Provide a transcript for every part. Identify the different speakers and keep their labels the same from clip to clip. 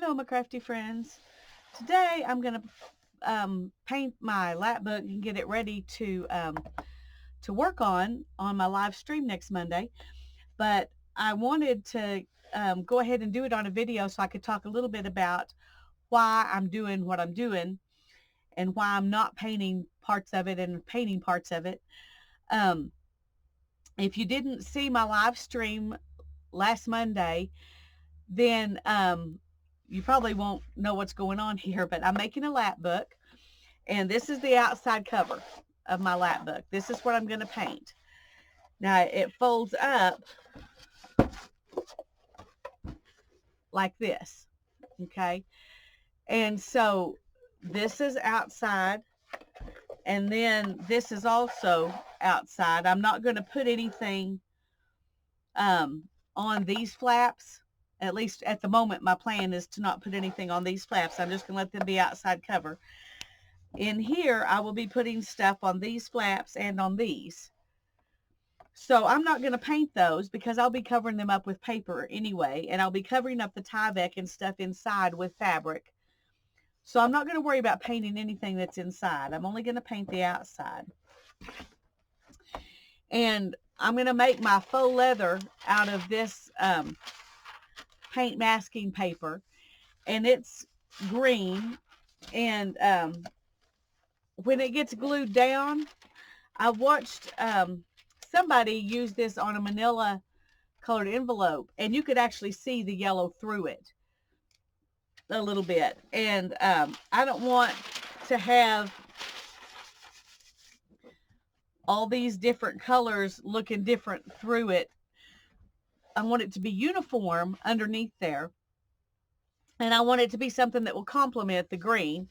Speaker 1: Hello, my crafty friends. Today I'm going to paint my Lapbook and get it ready to work on my live stream next Monday. But I wanted to go ahead and do it on a video so I could talk a little bit about why I'm doing what I'm doing and why I'm not painting parts of it and painting parts of it. Um, if you didn't see my live stream last Monday, then you probably won't know what's going on here, but I'm making a lap book, and this is the outside cover of my lap book. This is what I'm going to paint. Now, it folds up like this, okay? And so this is outside, and then this is also outside. I'm not going to put anything on these flaps. At least at the moment, my plan is to not put anything on these flaps. I'm just going to let them be outside cover. In here, I will be putting stuff on these flaps and on these. So I'm not going to paint those because I'll be covering them up with paper anyway, and I'll be covering up the Tyvek and stuff inside with fabric. So I'm not going to worry about painting anything that's inside. I'm only going to paint the outside. And I'm going to make my faux leather out of this paint masking paper, and it's green, and when it gets glued down, I watched somebody use this on a manila colored envelope, and you could actually see the yellow through it a little bit. And I don't want to have all these different colors looking different through it. I want it to be uniform underneath there, and I want it to be something that will complement the green.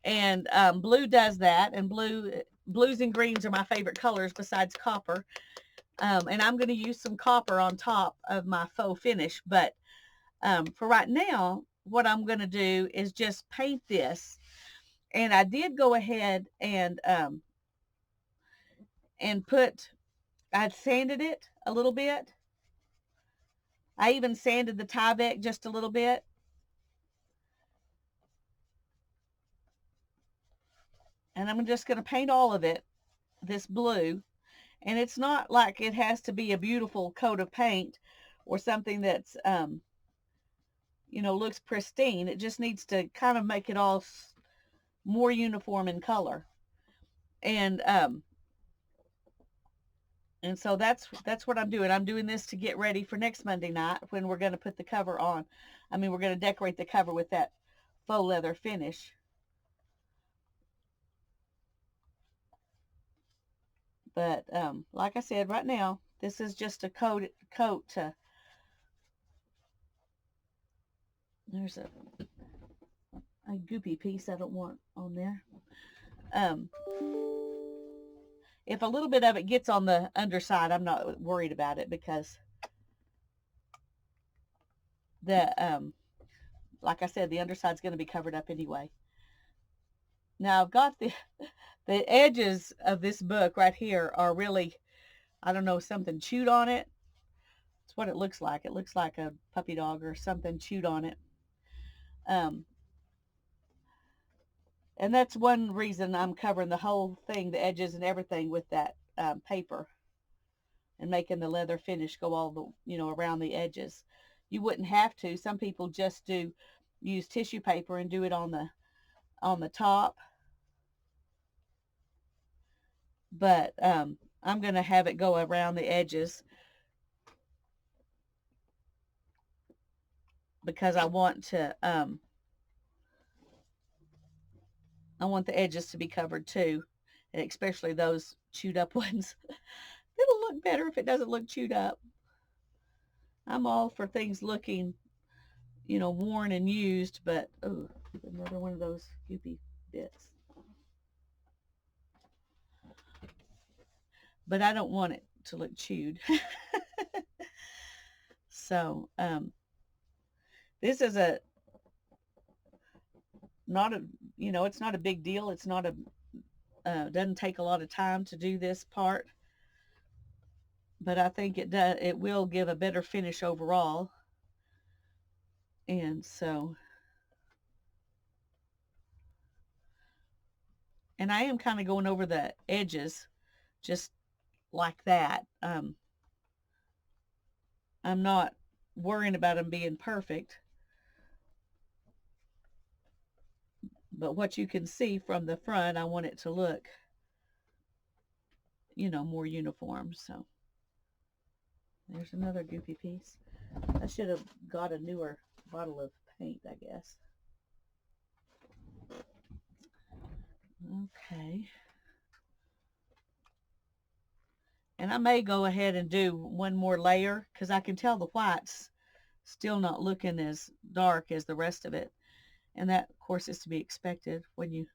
Speaker 1: And blue does that, and blues and greens are my favorite colors besides copper. And I'm going to use some copper on top of my faux finish. But for right now, what I'm going to do is just paint this. And I did go ahead and I sanded it a little bit. I even sanded the Tyvek just a little bit. And I'm just going to paint all of it this blue. And it's not like it has to be a beautiful coat of paint or something that's, looks pristine. It just needs to kind of make it all more uniform in color. And so that's what I'm doing. I'm doing this to get ready for next Monday night when we're going to put the cover on. We're going to decorate the cover with that faux leather finish. But like I said, right now, this is just a coat to, there's a goopy piece I don't want on there. If a little bit of it gets on the underside, I'm not worried about it because like I said, the underside's going to be covered up anyway. Now I've got the edges of this book right here are really, I don't know, something chewed on it. That's what it looks like. It looks like a puppy dog or something chewed on it. And that's one reason I'm covering the whole thing, the edges and everything, with that paper, and making the leather finish go all the, around the edges. You wouldn't have to. Some people just use tissue paper and do it on the top. But I'm going to have it go around the edges because I want the edges to be covered too, and especially those chewed up ones. It'll look better if it doesn't look chewed up. I'm all for things looking, worn and used, but oh, another one of those goopy bits. But I don't want it to look chewed. So this is it's not a big deal. It's not doesn't take a lot of time to do this part, but I think it will give a better finish overall. And so And I am kind of going over the edges just like that. I'm not worrying about them being perfect, but what you can see from the front, I want it to look, more uniform. So there's another goopy piece. I should have got a newer bottle of paint, I guess. Okay. And I may go ahead and do one more layer because I can tell the white's still not looking as dark as the rest of it. And that, of course, is to be expected. When you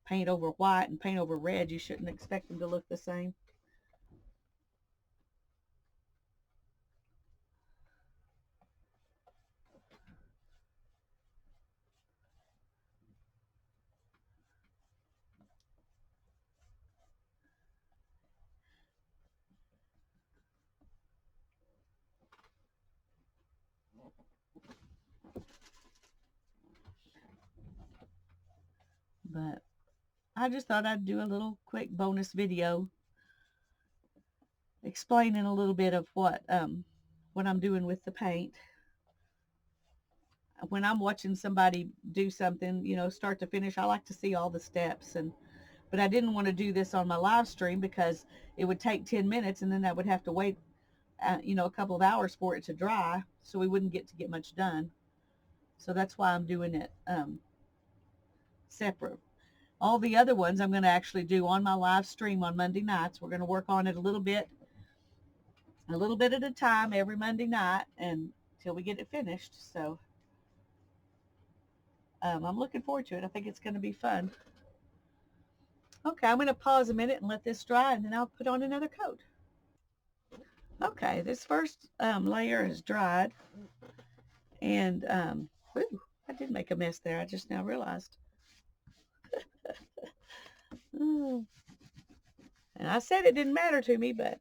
Speaker 1: paint over white and paint over red, you shouldn't expect them to look the same. But I just thought I'd do a little quick bonus video explaining a little bit of what I'm doing with the paint. When I'm watching somebody do something, start to finish, I like to see all the steps. But I didn't want to do this on my live stream because it would take 10 minutes and then I would have to wait, a couple of hours for it to dry, so we wouldn't get much done. So that's why I'm doing it separate. All the other ones I'm going to actually do on my live stream on Monday nights. We're going to work on it a little bit at a time every Monday night until we get it finished. So I'm looking forward to it. I think it's going to be fun. Okay, I'm going to pause a minute and let this dry, and then I'll put on another coat. Okay, this first layer is dried, and ooh, I did make a mess there. I just now realized. And I said it didn't matter to me, but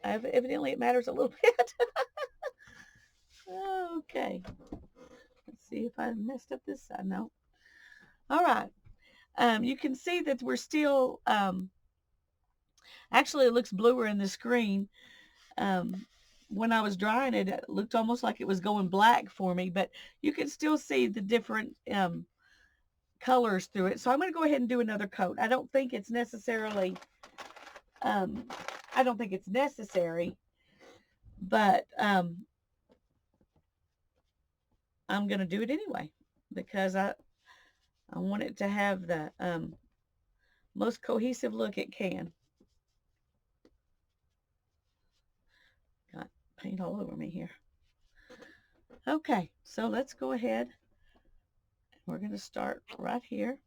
Speaker 1: evidently it matters a little bit. Okay, let's see if I messed up this side. No. All right. You can see that we're still, actually it looks bluer in the screen. When I was drying it, it looked almost like it was going black for me, but you can still see the different colors through it. So I'm going to go ahead and do another coat. I don't think it's necessarily, but I'm going to do it anyway because I want it to have the most cohesive look it can. Got paint all over me here. Okay, so let's go ahead. We're going to start right here.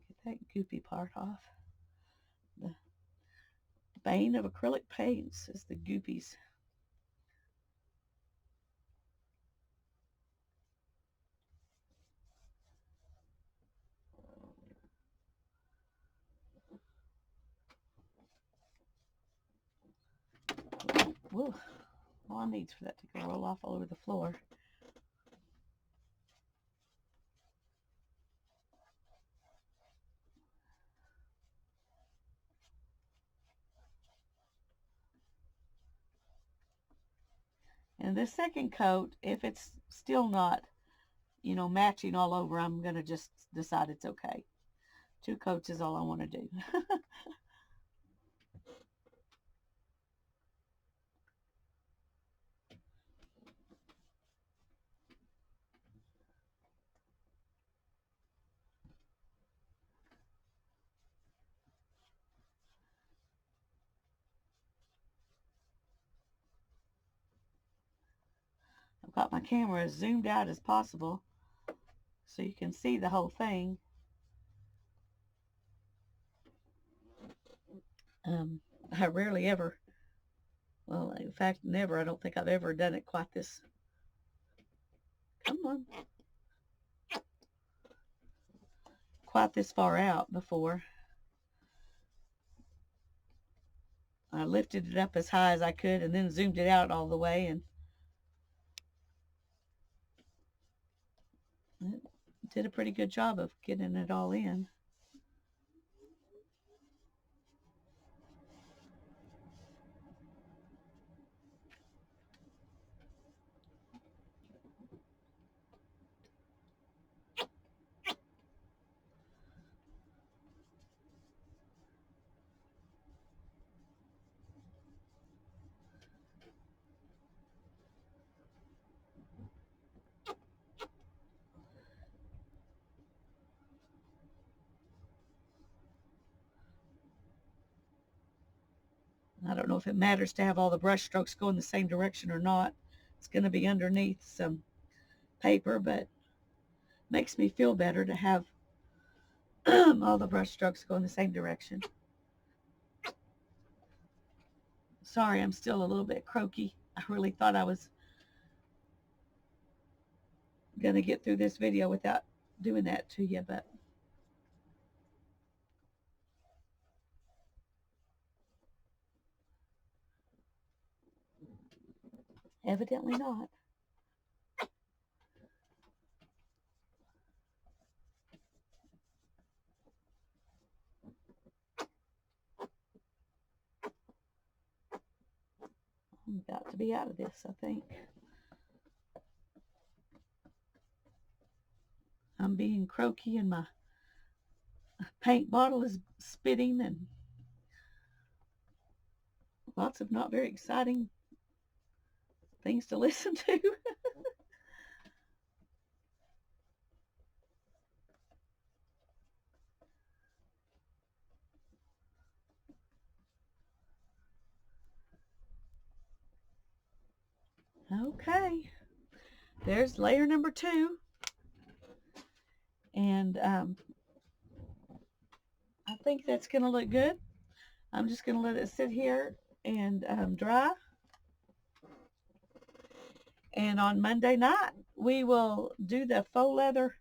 Speaker 1: Get that goopy part off. The bane of acrylic paints is the goopies. Whoa, all I need is for that to roll off all over the floor. And this second coat, if it's still not, matching all over, I'm going to just decide it's okay. 2 coats is all I want to do. I've got my camera as zoomed out as possible so you can see the whole thing. I rarely ever, well, in fact, never, I don't think I've ever done it quite this. Come on. quite this far out before. I lifted it up as high as I could and then zoomed it out all the way, and it did a pretty good job of getting it all in. I don't know if it matters to have all the brush strokes go in the same direction or not. It's going to be underneath some paper, but makes me feel better to have all the brush strokes go in the same direction. Sorry, I'm still a little bit croaky. I really thought I was going to get through this video without doing that to you, but evidently not. I'm about to be out of this, I think. I'm being croaky and my paint bottle is spitting, and lots of not very exciting things to listen to. Okay, there's layer number 2, and I think that's going to look good. I'm just going to let it sit here and dry. And on Monday night, we will do the faux leather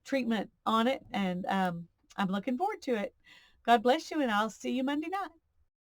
Speaker 1: treatment on it, and I'm looking forward to it. God bless you, and I'll see you Monday night.